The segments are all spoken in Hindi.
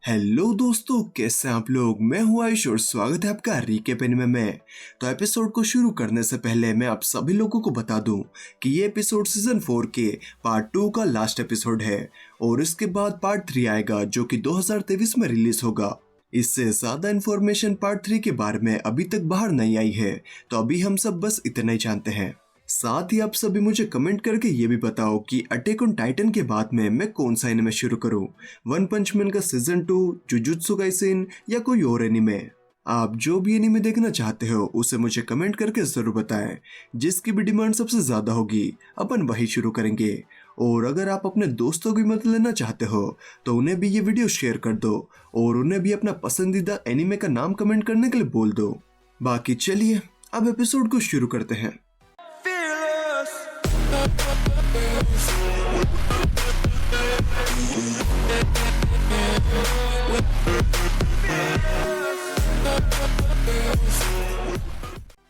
हेलो दोस्तों, कैसे हैं आप लोग। मैं हूं आयुष और स्वागत है आपका रीकैप एनिमे में। तो एपिसोड को शुरू करने से पहले मैं आप सभी लोगों को बता दूं कि ये एपिसोड सीजन 4 के पार्ट 2 का लास्ट एपिसोड है और इसके बाद पार्ट 3 आएगा जो कि 2023 में रिलीज होगा। इससे ज्यादा इन्फॉर्मेशन पार्ट 3 के बारे में अभी तक बाहर नहीं आई है, तो अभी हम सब बस इतना ही जानते हैं। साथ ही आप सभी मुझे कमेंट करके ये भी बताओ कि अटैक ऑन टाइटन के बाद में मैं कौन सा एनिमे शुरू करूं, वन पंच मैन का सीजन 2, जुजुत्सु काइसेन या कोई और एनिमे। आप जो भी एनिमे देखना चाहते हो उसे मुझे कमेंट करके जरूर बताएं। जिसकी भी डिमांड सबसे ज्यादा होगी अपन वही शुरू करेंगे। और अगर आप अपने दोस्तों की मदद लेना चाहते हो तो उन्हें भी ये वीडियो शेयर कर दो और उन्हें भी अपना पसंदीदा एनिमे का नाम कमेंट करने के लिए बोल दो। बाकी चलिए अब एपिसोड को शुरू करते हैं।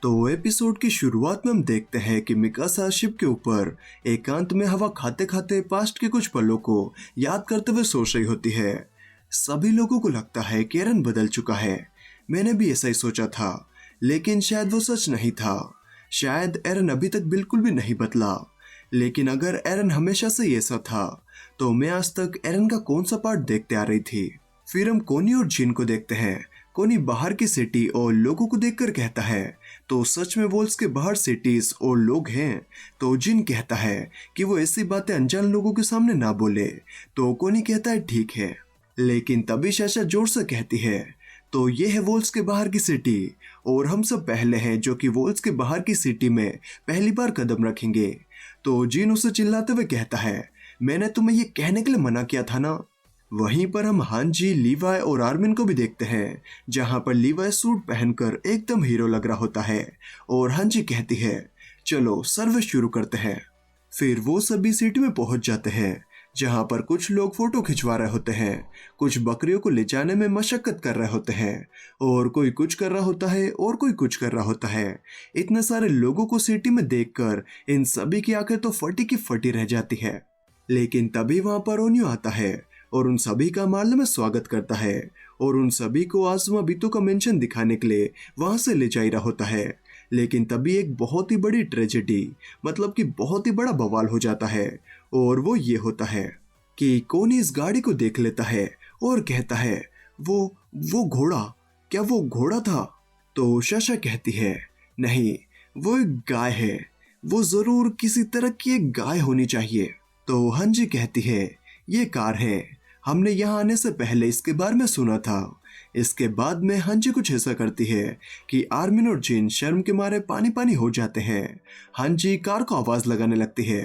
तो एपिसोड की शुरुआत में हम देखते हैं कि मिकासा शिप के ऊपर एकांत में हवा खाते खाते पास्ट के कुछ पलों को याद करते हुए सोच रही होती है। सभी लोगों को लगता है कि एरन बदल चुका है। मैंने भी ऐसा ही सोचा था, लेकिन शायद वो सच नहीं था। शायद एरन अभी तक बिल्कुल भी नहीं बदला। लेकिन अगर एरन हमेशा से ऐसा था तो मैं आज तक एरन का कौन सा पार्ट देखते आ रही थी। फिर हम कोनी और जिन को देखते हैं। कोनी बाहर की सिटी और लोगों को देखकर कहता है तो सच में वॉल्स के बाहर सिटीज और लोग हैं। तो जिन कहता है कि वो ऐसी बातें अनजान लोगों के सामने ना बोले। तो कोनी कहता है ठीक है। लेकिन तभी शाशा जोर से कहती है तो ये है वॉल्स के बाहर की सिटी और हम सब पहले हैं जो कि वॉल्स के बाहर की सिटी में पहली बार कदम रखेंगे। तो जिन उसे चिल्लाते हुए कहता है मैंने तुम्हें ये कहने के लिए मना किया था ना। वहीं पर हम हांजी, लीवाई और आर्मिन को भी देखते हैं, जहां पर लीवाई सूट पहनकर एकदम हीरो लग रहा होता है और हांजी कहती है चलो सर्वे शुरू करते हैं। फिर वो सभी सिटी में पहुंच जाते हैं, जहां पर कुछ लोग फोटो खिंचवा रहे होते हैं, कुछ बकरियों को ले जाने में मशक्कत कर रहे होते हैं और कोई कुछ कर रहा होता है और कोई कुछ कर रहा होता है। इतने सारे लोगों को सिटी में देखकर इन सभी की आंखें तो फटी की फटी रह जाती है। लेकिन तभी वहां पर ओनियो आता है और उन सभी का मार्ले में स्वागत करता है और उन सभी को आज़ुमा बितो का मेंशन दिखाने के लिए वहां से ले जा रहा होता है। लेकिन तभी एक बहुत ही बड़ी ट्रेजेडी, मतलब कि बहुत ही बड़ा बवाल हो जाता है और वो ये होता है कि कोनी इस गाड़ी को देख लेता है और कहता है वो घोड़ा, क्या वो घोड़ा था? तो शाशा कहती है नहीं, वो एक गाय है, वो जरूर किसी तरह की एक गाय होनी चाहिए। तो हांजी कहती है ये कार है, हमने यहाँ आने से पहले इसके बारे में सुना था। इसके बाद में हांजी कुछ ऐसा करती है कि आर्मिन और जिन शर्म के मारे पानी पानी हो जाते हैं। हांजी कार को आवाज लगाने लगती है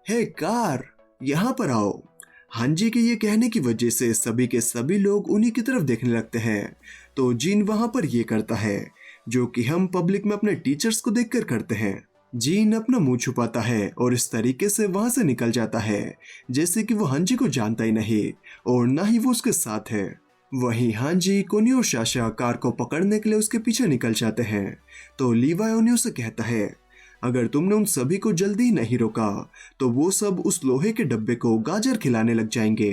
हे कार, यहाँ पर आओ। हांजी के ये कहने की वजह से सभी के सभी लोग उन्हीं की तरफ देखने लगते हैं। तो जिन वहां पर ये करता है जो कि हम पब्लिक में अपने टीचर्स को देखकर करते हैं। जीन अपना मुंह छुपाता है और इस तरीके से वहां से निकल जाता है जैसे कि वो हांजी को जानता ही नहीं और ना ही वो उसके साथ है। वहीं हांजी, कोनी और शाशा कार को पकड़ने के लिए उसके पीछे निकल जाते हैं। तो लीवाई ओनियो से कहता है अगर तुमने उन सभी को जल्दी नहीं रोका तो वो सब उस लोहे के डब्बे को गाजर खिलाने लग जाएंगे।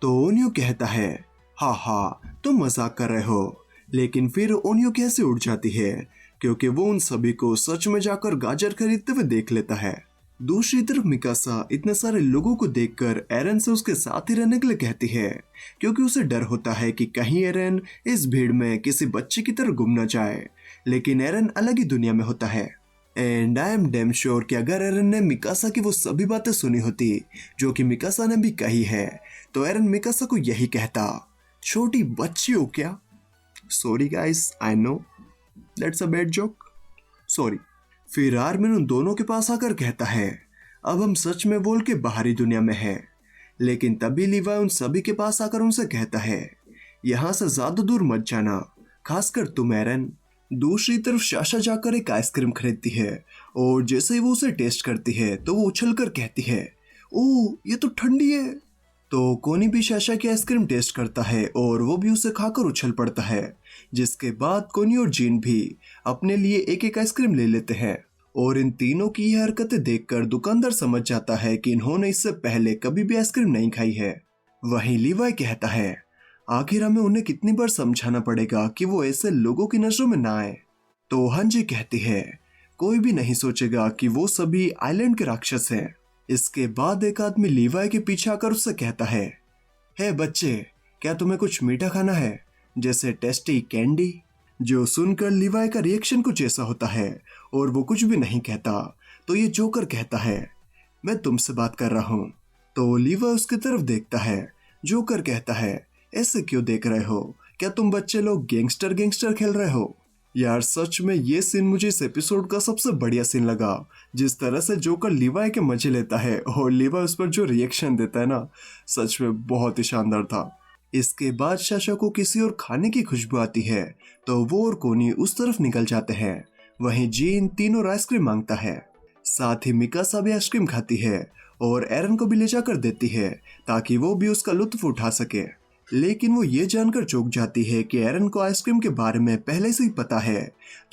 तो ओनियो कहता है हाँ तुम मजाक कर रहे हो। लेकिन फिर ओनियो कैसे उड़ जाती है क्योंकि वो उन सभी को सच में जाकर गाजर खरीदते हुए देख लेता है। दूसरी तरफ मिकासा इतने सारे लोगों को देखकर एरन से उसके साथ ही रहने के लिए कहती है क्योंकि उसे डर होता है कि कहीं एरन इस भीड़ में किसी बच्चे की तरह गुम न जाए। लेकिन एरन अलग ही दुनिया में होता है and I am damn sure कि अगर एरन ने मिकासा की वो सभी बातें सुनी होती जो कि मिकासा ने भी कही है तो एरन मिकासा को यही कहता छोटी बच्ची हो क्या। Sorry guys, I know that's a bad joke, sorry. फिर आर्मिन उन दोनों के पास आकर कहता है अब हम सच में वॉल के बाहरी दुनिया में हैं। लेकिन तभी लीवाई उन सभी के पास आकर उनसे कहता है यहाँ से ज्यादा दूर मत जाना, खासकर तुम एरन। दूसरी तरफ शाशा जाकर एक आइसक्रीम खरीदती है और जैसे ही वो उसे टेस्ट करती है तो वो उछलकर कहती है ओह ये तो ठंडी है। तो कोनी भी शाशा की आइसक्रीम टेस्ट करता है और वो भी उसे खाकर उछल पड़ता है। जिसके बाद कोनी और जिन भी अपने लिए एक एक आइसक्रीम ले लेते हैं और इन तीनों की यह हरकतें देखकर दुकानदार समझ जाता है कि इन्होंने इससे पहले कभी भी आइसक्रीम नहीं खाई है। वहीं लीवाई कहता है आखिर हमें उन्हें कितनी बार समझाना पड़ेगा कि वो ऐसे लोगों की नजरों में ना आए। तो हांजी कहती है, कोई भी नहीं सोचेगा कि वो सभी आइलैंड के राक्षस हैं। इसके बाद एक आदमी लीवाई के पीछे आकर उससे कहता है, हे बच्चे, क्या तुम्हें कुछ मीठा खाना है, जैसे टेस्टी कैंडी। जो सुनकर लीवाई का रिएक्शन कुछ ऐसा होता है और वो कुछ भी नहीं कहता। तो ये जोकर कहता है, मैं तुमसे बात कर रहा हूँ। तो लीवाई उसकी तरफ देखता है। जोकर कहता है, ऐसे क्यों देख रहे हो, क्या तुम बच्चे लोग गैंगस्टर गैंगस्टर खेल रहे हो। यार सच में ये सीन मुझे इस एपिसोड का सबसे बढ़िया सीन लगा। जिस तरह से जोकर लीवाई के मजे लेता है और लीवाई उस पर जो रिएक्शन देता है ना, सच में बहुत ही शानदार था। इसके बाद साशा को किसी और खाने की खुशबू आती है तो वो और कोनी उस तरफ निकल जाते हैं। वहीं जीन तीनों आइसक्रीम मांगता है। साथ ही मिकासा भी आइसक्रीम खाती है और एरन को भी ले जाकर देती है ताकि वो भी उसका लुत्फ उठा सके। लेकिन वो ये जानकर चौंक जाती है कि एरन को आइसक्रीम के बारे में पहले से ही पता है।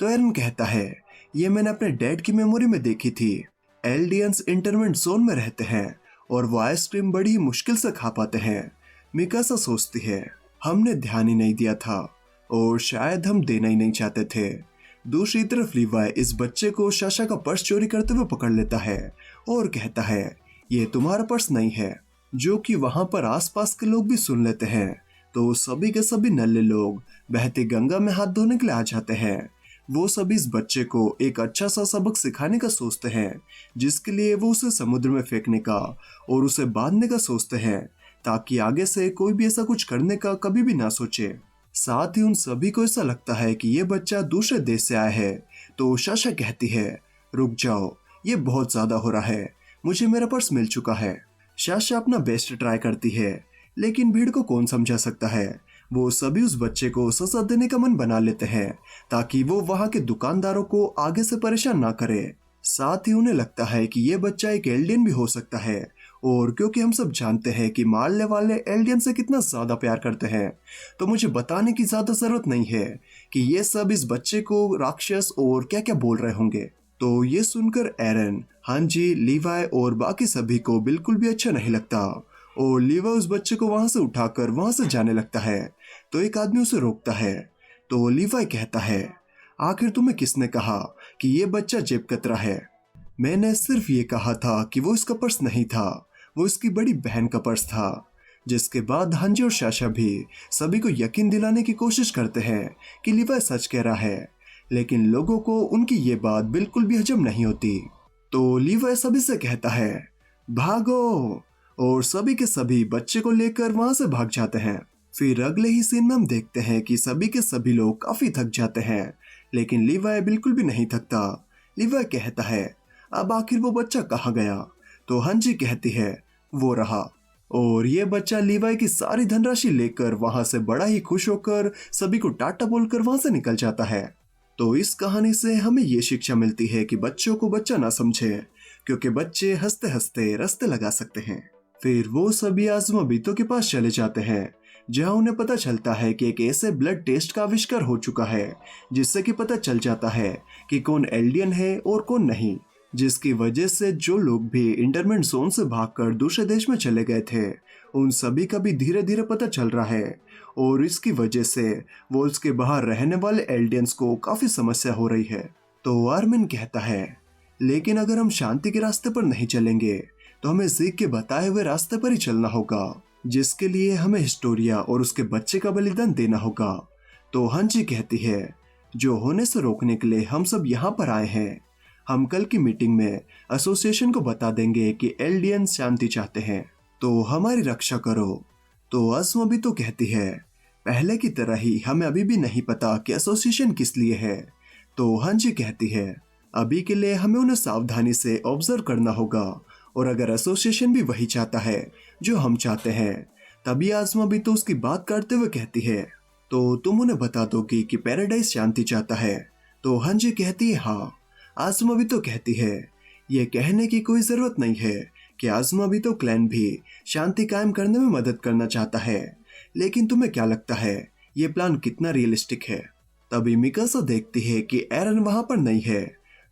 तो एरन कहता है, ये मैंने अपने डैड की मेमोरी में देखी थी। एल्डियंस इंटरमेंट जोन में रहते हैं और वो आइसक्रीम बड़ी ही मुश्किल से खा पाते हैं। मिकासा सोचती है, हमने ध्यान ही नहीं दिया था और शायद हम देना ही नहीं चाहते थे। दूसरी तरफ लीवाई इस बच्चे को साशा का पर्स चोरी करते हुए पकड़ लेता है और कहता है, ये तुम्हारा पर्स नहीं है, जो कि वहां पर आसपास के लोग भी सुन लेते हैं। तो सभी के सभी नल्ले लोग बहती गंगा में हाथ धोने के लिए आ जाते हैं। वो सभी इस बच्चे को एक अच्छा सा सबक सिखाने का सोचते हैं, जिसके लिए वो उसे समुद्र में फेंकने का और उसे बांधने का सोचते हैं ताकि आगे से कोई भी ऐसा कुछ करने का कभी भी ना सोचे। साथ ही उन सभी को ऐसा लगता है कि ये बच्चा दूसरे देश से आया है। तो साशा कहती है, रुक जाओ, ये बहुत ज्यादा हो रहा है, मुझे मेरा पर्स मिल चुका है। साशा अपना बेस्ट ट्राई करती है, लेकिन भीड़ को कौन समझा सकता है। वो सभी उस बच्चे को सजा देने का मन बना लेते हैं ताकि वो वहां के दुकानदारों को आगे से परेशान ना करे। साथ ही उन्हें लगता है कि ये बच्चा एक एल्डियन भी हो सकता है, और क्योंकि हम सब जानते हैं कि मारने वाले एल्डियन से कितना ज्यादा प्यार करते हैं, तो मुझे बताने की ज्यादा जरूरत नहीं है कि ये सब इस बच्चे को राक्षस और क्या क्या बोल रहे होंगे। तो ये सुनकर एरन, हांजी, लीवाई और बाकी सभी को बिल्कुल भी अच्छा नहीं लगता और लीवाई उस बच्चे को वहां से उठाकर वहां से जाने लगता है। तो एक आदमी उसे रोकता है। तो लीवाई कहता है, आखिर तुम्हें किसने कहा कि ये बच्चा जेब कतरा है। मैंने सिर्फ ये कहा था कि वो इसका पर्स नहीं था, वो इसकी बड़ी बहन का पर्स था। जिसके बाद हांजी और साशा भी सभी को यकीन दिलाने की कोशिश करते हैं कि लीवाई सच कह रहा है, लेकिन लोगों को उनकी ये बात बिल्कुल भी हजम नहीं होती। तो लीवाई सभी से कहता है, भागो, और सभी के सभी बच्चे को लेकर वहां से भाग जाते हैं। फिर अगले ही सीन में हम देखते हैं कि सभी के सभी लोग काफी थक जाते हैं, लेकिन लीवाई बिल्कुल भी नहीं थकता। लीवाई कहता है, अब आखिर वो बच्चा कहाँ गया। तो हांजी कहती है, वो रहा, और ये बच्चा लीवाई की सारी धनराशि लेकर वहां से बड़ा ही खुश होकर सभी को टाटा बोलकर वहां से निकल जाता है। तो इस कहानी से हमें ये शिक्षा मिलती है कि बच्चों को बच्चा ना समझे, क्योंकि बच्चे हंसते हंसते रास्ते लगा सकते हैं। फिर वो सभी आज़माबीतों के पास चले जाते हैं, जहां उन्हें पता चलता है कि एक ऐसे ब्लड टेस्ट का आविष्कार हो चुका है जिससे कि पता चल जाता है कि कौन एल्डियन है और कौन नहीं, जिसकी वजह से जो लोग भी इंटरमेंट जोन से भागकर दूसरे देश में चले गए थे, उन सभी का भी धीरे धीरे पता चल रहा है, और इसकी वजह से वॉल्स के बाहर रहने वाले एल्डियंस को काफी समस्या हो रही है। तो आर्मिन कहता है, लेकिन अगर हम शांति के रास्ते पर नहीं चलेंगे तो हमें ज़ीक के बताए हुए रास्ते पर ही चलना होगा, जिसके लिए हमें हिस्टोरिया और उसके बच्चे का बलिदान देना होगा। तो हांजी कहती है, जो होने से रोकने के लिए हम सब यहाँ पर आए हैं। हम कल की मीटिंग में एसोसिएशन को बता देंगे कि एल्डियन शांति चाहते हैं, तो हमारी रक्षा करो। तो अज़मा तो कहती है, पहले की तरह ही हमें अभी भी नहीं पता कि एसोसिएशन किस लिए है। तो हांजी कहती है, अभी के लिए हमें उन्हें सावधानी से ऑब्जर्व करना होगा, और अगर एसोसिएशन भी वही चाहता है जो हम चाहते हैं। तभी अज़मा तो उसकी बात करते हुए कहती है, तो तुम उन्हें बता दोगी कि पैराडाइज शांति चाहता है। तो हांजी कहती है, हाँ। अज़मा तो कहती है, ये कहने की कोई जरूरत नहीं है कि अज़मा तो क्लैन भी शांति कायम करने में मदद करना चाहता है, लेकिन तुम्हें क्या लगता है ये प्लान कितना रियलिस्टिक है। तभी मिकासा देखती है कि एरन वहां पर नहीं है।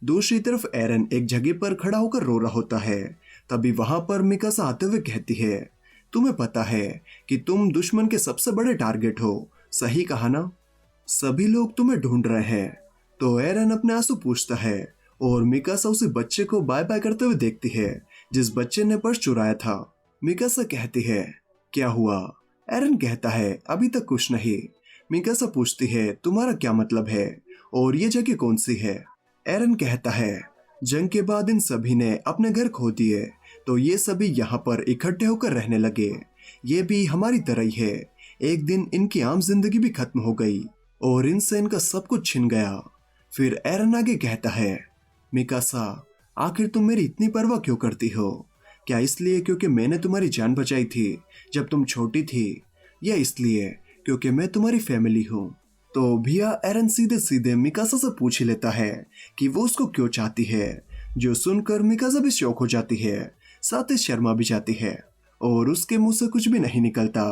दूसरी तरफ एरन एक जगह पर खड़ा होकर रो रहा होता है। तभी वहां पर मिकासा आते हुए कहती है, तुम्हें पता है कि तुम दुश्मन के सबसे बड़े टारगेट हो, सही कहा ना? सभी लोग तुम्हें ढूंढ रहे हैं। तो एरन अपने आंसू पूछता है और मिकासा उसी बच्चे को बाय बाय करते हुए देखती है जिस बच्चे ने पर्स चुराया था। मिकासा कहती है, क्या हुआ? एरन कहता है, अभी तक कुछ नहीं। मिकासा पूछती है, तुम्हारा क्या मतलब है और ये जगह कौन सी है? एरन कहता है, जंग के बाद इन सभी ने अपने घर खो दिए, तो ये सभी यहाँ पर इकट्ठे होकर रहने लगे। ये भी हमारी तरह ही है। एक दिन इनकी आम जिंदगी भी खत्म हो गई और इनसे इनका सब कुछ छिन गया। फिर एरन आगे कहता है, मिकासा, आखिर तुम मेरी इतनी परवाह क्यों करती हो? क्या इसलिए क्योंकि मैंने तुम्हारी जान बचाई थी जब तुम छोटी थी, या इसलिए क्योंकि मैं तुम्हारी फैमिली हूँ? तो भैया एरन सीधे सीधे मिकासा से पूछ ही लेता है कि वो उसको क्यों चाहती है, जो सुनकर मिकासा भी शौक हो जाती है, साथ ही शर्मा भी जाती है और उसके मुंह से कुछ भी नहीं निकलता।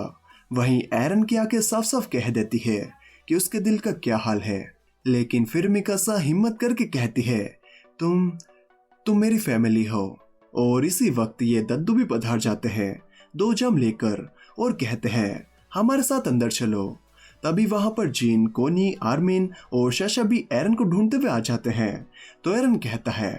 वहीं एरन की आंखें साफ साफ कह देती है कि उसके दिल का क्या हाल है। लेकिन फिर मिकासा हिम्मत करके कहती है, तुम मेरी फैमिली हो। और इसी वक्त ये दद्दू भी पधार जाते हैं 2 जाम लेकर और कहते हैं, हमारे साथ अंदर चलो। तभी वहां पर जीन, कोनी, आर्मिन और शशा भी एरन को ढूंढते हुए आ जाते हैं। तो एरन कहता है,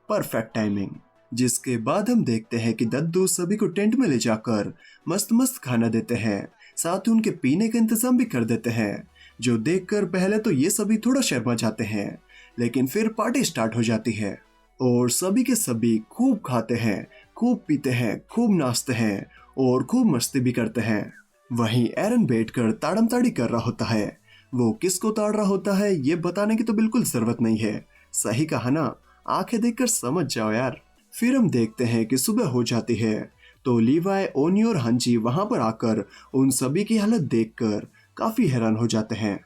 परफेक्ट टाइमिंग। जिसके बाद हम देखते हैं कि दद्दू सभी को टेंट में ले जाकर मस्त मस्त खाना देते हैं, साथ ही उनके पीने का इंतजाम भी कर देते हैं, जो देखकर पहले तो ये सभी थोड़ा शर्मा जाते हैं, लेकिन फिर पार्टी स्टार्ट हो जाती है और सभी के सभी खूब खाते हैं, खूब पीते हैं, खूब नाचते हैं और खूब मस्ती भी करते हैं। वहीं एरन बैठकर ताड़म ताड़ी कर रहा होता है। वो किसको ताड़ रहा होता है ये बताने की तो बिल्कुल जरूरत नहीं है, सही कहा ना? आंखें देखकर समझ जाओ यार। फिर हम देखते हैं कि सुबह हो जाती है, तो लीवाई, ओनी और हंजी वहां पर आकर उन सभी की हालत देखकर काफी हैरान हो जाते हैं।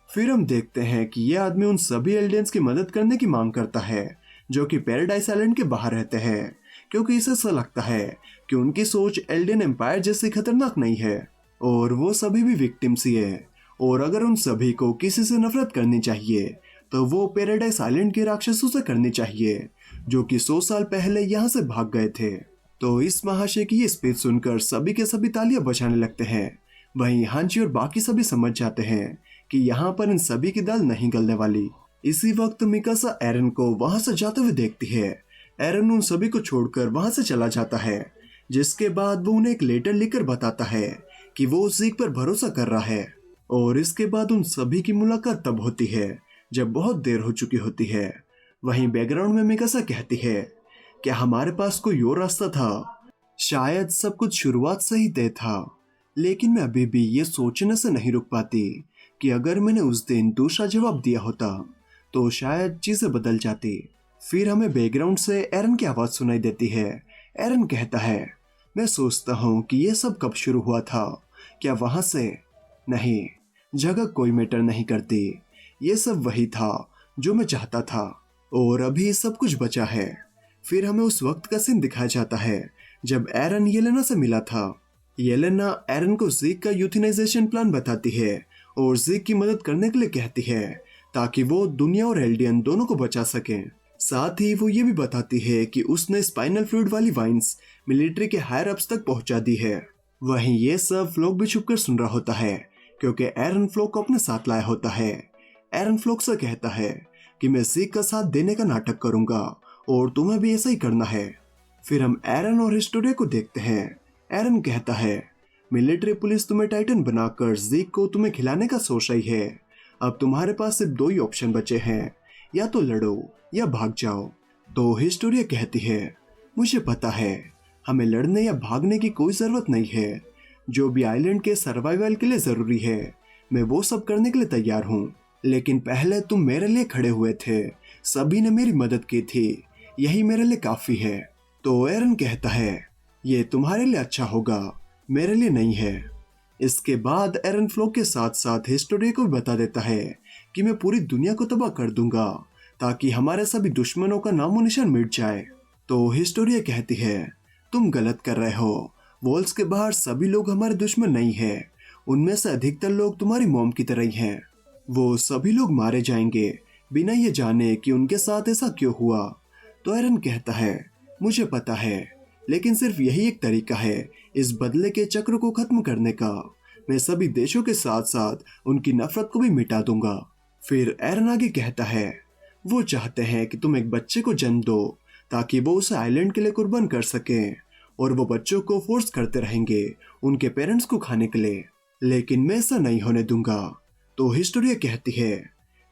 फिर हम देखते हैं कि ये आदमी उन सभी एलियंस की मदद करने की मांग करता है जो कि पैराडाइज आइलैंड के बाहर रहते हैं, क्योंकि इसे ऐसा लगता है कि उनकी सोच एल्डेन एम्पायर जैसी खतरनाक नहीं है और वो सभी भी विक्टिम्स ही है। और अगर उन सभी को किसी से नफरत करनी चाहिए तो वो पैराडाइज आइलैंड के राक्षसों से करनी चाहिए, जो कि 100 साल पहले यहाँ से भाग गए थे। तो इस महाशय की ये स्पीच सुनकर सभी के सभी तालियां बजाने लगते हैं। वहीं हांची और बाकी सभी समझ जाते हैं कि यहाँ पर इन सभी की दाल नहीं गलने वाली। इसी वक्त मिकासा एरन को वहां से जाते हुए देखती है। एरन उन सभी को छोड़कर वहां से चला जाता है, जिसके बाद वो उन्हें एक लेटर लिखकर बताता है कि वो ज़ीक पर भरोसा कर रहा है। और इसके बाद उन सभी की मुलाकात तब होती है जब बहुत देर हो चुकी होती है। वहीं बैकग्राउंड में मिकासा कहती है, क्या हमारे पास कोई और रास्ता था? शायद सब कुछ शुरुआत से ही तय था, लेकिन मैं अभी भी ये सोचने से नहीं रुक पाती कि अगर मैंने उस दिन दूसरा जवाब दिया होता तो शायद चीजें बदल जाती। फिर हमें बैकग्राउंड से एरन की आवाज सुनाई देती है। एरन कहता है, मैं सोचता हूँ कि ये सब कब शुरू हुआ था, क्या वहां से? नहीं, जगह कोई मैटर नहीं करती, ये सब वही था जो मैं चाहता था और अभी सब कुछ बचा है। फिर हमें उस वक्त का सीन दिखाया जाता है जब एरन येलेना से मिला था। येलेना एरन को ज़ीक का यूथनाइजेशन प्लान बताती है और ज़ीक की मदद करने के लिए कहती है ताकि वो दुनिया और एल्डियन दोनों को बचा सके। साथ ही वो ये भी बताती है कि उसने स्पाइनल फ्लूइड वाली वाइन्स मिलिट्री के हायर अप्स तक पहुंचा दी है। वहीं ये सब फ्लोक भी छुपकर सुन रहा होता है क्योंकि एरन फ्लोक को अपने साथ लाया होता है। एरन फ्लोक से कहता है कि मैं ज़ीक का साथ देने का नाटक करूंगा और तुम्हें भी ऐसा ही करना है। फिर हम एरन और हिस्टोरिया को देखते हैं। एरन कहता है, मिलिट्री पुलिस तुम्हें टाइटन बनाकर ज़ीक को तुम्हें खिलाने का सोच रही है। अब तुम्हारे पास सिर्फ 2 ही ऑप्शन बचे हैं, या तो लड़ो या भाग जाओ। तो हिस्टोरिया कहती है, मुझे पता है हमें लड़ने या भागने की कोई जरूरत नहीं है। जो भी आइलैंड के सर्वाइवल के लिए जरूरी है मैं वो सब करने के लिए तैयार हूँ, लेकिन पहले तुम मेरे लिए खड़े हुए थे, सभी ने मेरी मदद की थी, यही मेरे लिए काफी है। तो एरन कहता है, ये तुम्हारे लिए अच्छा होगा, मेरे लिए नहीं है। इसके बाद एरन फ्लोक के साथ साथ हिस्टोरिया को भी बता देता है कि मैं पूरी दुनिया को तबाह कर दूंगा ताकि हमारे सभी दुश्मनों का नामो निशान मिट जाए। तो हिस्टोरिया कहती है, तुम गलत कर रहे हो, वॉल्स के बाहर सभी लोग हमारे दुश्मन नहीं है, उनमें से अधिकतर लोग तुम्हारी मॉम की तरह ही हैं। वो सभी लोग मारे जाएंगे बिना ये जाने कि उनके साथ ऐसा क्यों हुआ। तो एरन कहता है, मुझे पता है, लेकिन सिर्फ यही एक तरीका है इस बदले के चक्र को खत्म करने का। मैं सभी देशों के साथ साथ उनकी नफरत को भी मिटा दूंगा। फिर एरन आगे कहता है, वो चाहते हैं कि तुम एक बच्चे को जन्म दो ताकि वो उसे आइलैंड के लिए कुर्बान कर सकें, और वो बच्चों को फोर्स करते रहेंगे उनके पेरेंट्स को खाने के लिए, लेकिन मैं ऐसा नहीं होने दूंगा। तो हिस्टोरिया कहती है,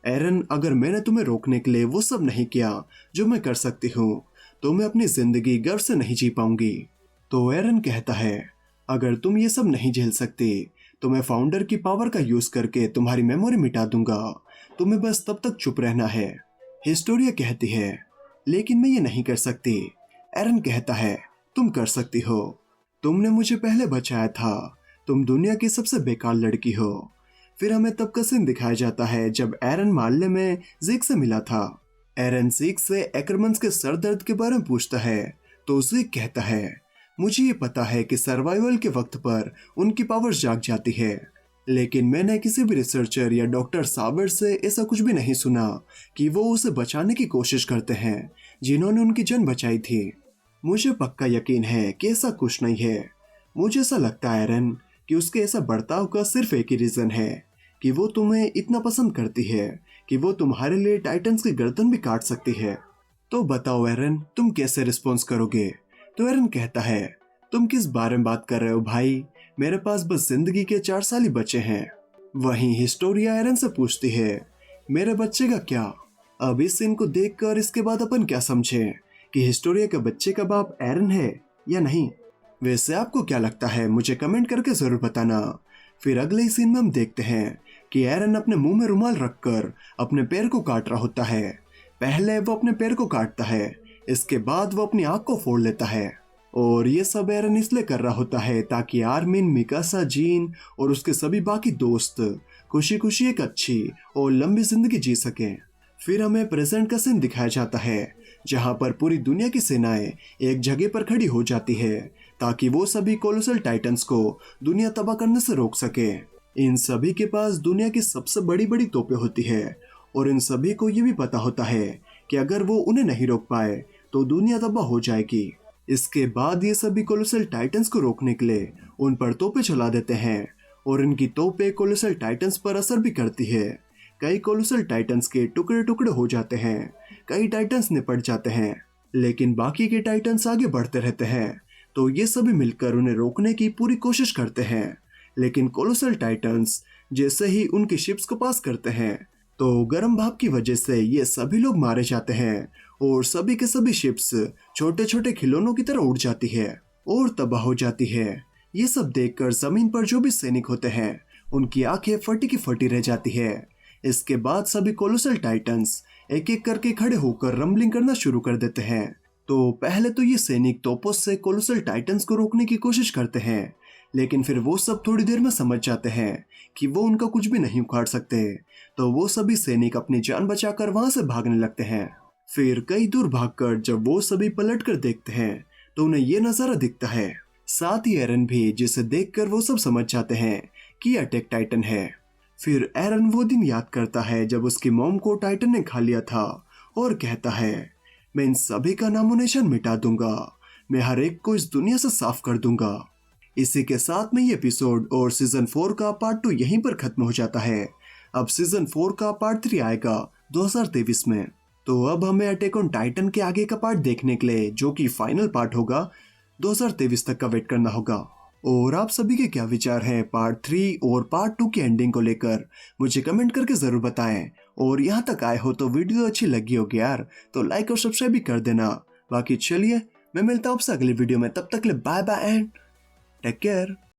एरन, अगर मैंने तुम्हें रोकने के लिए वो सब नहीं किया जो मैं कर सकती हूँ, तो मैं अपनी जिंदगी गर्व से नहीं जी पाऊंगी। तो एरन कहता है, अगर तुम ये सब नहीं झेल सकती तो मैं फाउंडर की पावर का यूज करके तुम्हारी मेमोरी मिटा दूंगा। तुम्हें बस तब तक चुप रहना है। हिस्टोरिया कहती है, लेकिन मैं ये नहीं कर सकती। एरन कहता है, तुम कर सकती हो। तुमने मुझे पहले बचाया था। तुम दुनिया की सबसे बेकार लड़की हो। फिर हमें तब का सीन दिखाया जाता है जब एरन माल्ले में ज़ीक से मिला था। एरन ज़ीक से एक्करमन्स के सर दर्द के बारे में पूछता है, तो ज़ीक कहता है, मुझे ये पता है कि सर्वाइवल के वक्त पर उनकी पावर्स जाग जाती है, लेकिन मैंने किसी भी रिसर्चर या डॉक्टर साबर से ऐसा कुछ भी नहीं सुना कि वो उसे बचाने की कोशिश करते हैं जिन्होंने उनकी जान बचाई थी। मुझे पक्का यकीन है कि ऐसा कुछ नहीं है। मुझे ऐसा लगता है एरन कि उसके ऐसा बर्ताव का सिर्फ एक ही रीजन है कि वो तुम्हें इतना पसंद करती है कि वो तुम्हारे लिए टाइटन्स की गर्दन भी काट सकती है। तो बताओ एरन, तुम कैसे रिस्पॉन्स करोगे? तो एरन कहता है, तुम किस बारे में बात कर रहे हो भाई? मेरे पास बस जिंदगी के 4 साल ही बचे हैं। वहीं हिस्टोरिया एरन से पूछती है, मेरे बच्चे का क्या? अब इस सीन को देखकर इसके बाद अपन क्या समझें कि हिस्टोरिया के बच्चे का बाप एरन है या नहीं? वैसे आपको क्या लगता है, मुझे कमेंट करके जरूर बताना। फिर अगले ही सीन में हम देखते हैं कि एरन अपने मुंह में रुमाल रखकर अपने पैर को काट रहा होता है। पहले वो अपने पैर को काटता है, इसके बाद वो अपनी आंख को फोड़ लेता है, और ये सब एरन इसलिए कर रहा होता है ताकि आर्मिन, मिकासा, जीन और उसके सभी बाकी दोस्त खुशी खुशी एक अच्छी और लंबी जिंदगी जी सकें। फिर हमें प्रेजेंट का सीन दिखाया जाता है जहां पर पूरी दुनिया की सेनाएं एक जगह पर खड़ी हो जाती है ताकि वो सभी कोलोसल टाइटन्स को दुनिया तबाह करने से रोक सके। इन सभी के पास दुनिया की सबसे बड़ी बड़ी तोपें होती है, और इन सभी को ये भी पता होता है कि अगर वो उन्हें नहीं रोक पाए तो दुनिया तबाह हो जाएगी। इसके बाद ये सभी कोलोसल टाइटन्स को रोकने के लिए उन पर तोपें चला देते हैं, और इनकी तोपें कोलोसल टाइटन्स पर असर भी करती है। कई कोलोसल टाइटन्स के टुकड़े टुकड़े हो जाते हैं, कई टाइटन्स निपट जाते हैं, लेकिन बाकी के टाइटन्स आगे बढ़ते रहते हैं। तो ये सभी मिलकर उन्हें रोकने की पूरी कोशिश करते हैं, लेकिन कोलोसल टाइटन्स जैसे ही उनकी शिप्स को पास करते हैं तो गर्म भाप की वजह से ये सभी लोग मारे जाते हैं, और सभी के सभी शिप्स छोटे छोटे खिलौनों की तरह उड़ जाती है और तबाह हो जाती है। ये सब देखकर जमीन पर जो भी सैनिक होते हैं उनकी आंखें फटी की फटी रह जाती है। इसके बाद सभी कोलोसल टाइटन्स एक एक करके खड़े होकर रंबलिंग करना शुरू कर देते हैं। तो पहले तो ये सैनिक तोपों से कोलोसल टाइटन्स को रोकने की कोशिश करते हैं, लेकिन फिर वो सब थोड़ी देर में समझ जाते हैं कि वो उनका कुछ भी नहीं उखाड़ सकते। तो वो सभी सैनिक अपनी जान बचाकर वहां से भागने लगते हैं। फिर कई दूर भागकर जब वो सभी पलट कर देखते हैं तो उन्हें ये नजारा दिखता है, साथ ही एरन भी, जिसे देखकर वो सब समझ जाते हैं कि अटैक टाइटन है। फिर एरन वो दिन याद करता है जब उसकी मॉम को टाइटन ने खा लिया था, और कहता है, मैं इन सभी का नामो निशान मिटा दूंगा, मैं हर एक को इस दुनिया से साफ कर दूंगा। इसी के साथ में ये एपिसोड और सीजन 4 का पार्ट 2 यहीं पर खत्म हो जाता है। अब सीजन 4 का पार्ट 3 आएगा 2023 में। तो अब हमें अटैक ऑन टाइटन के आगे का पार्ट देखने के लिए, जो कि फाइनल पार्ट होगा, 2023 तक का वेट करना होगा। और आप सभी के क्या विचार हैं पार्ट 3 और पार्ट 2 की एंडिंग को लेकर, मुझे कमेंट करके जरूर बताएं। और यहाँ तक आए हो तो वीडियो अच्छी लगी होगी यार, तो लाइक और सब्सक्राइब भी कर देना। बाकी चलिए, मैं मिलता हूँ आपसे अगली वीडियो में, तब तक के लिए bye bye and take care.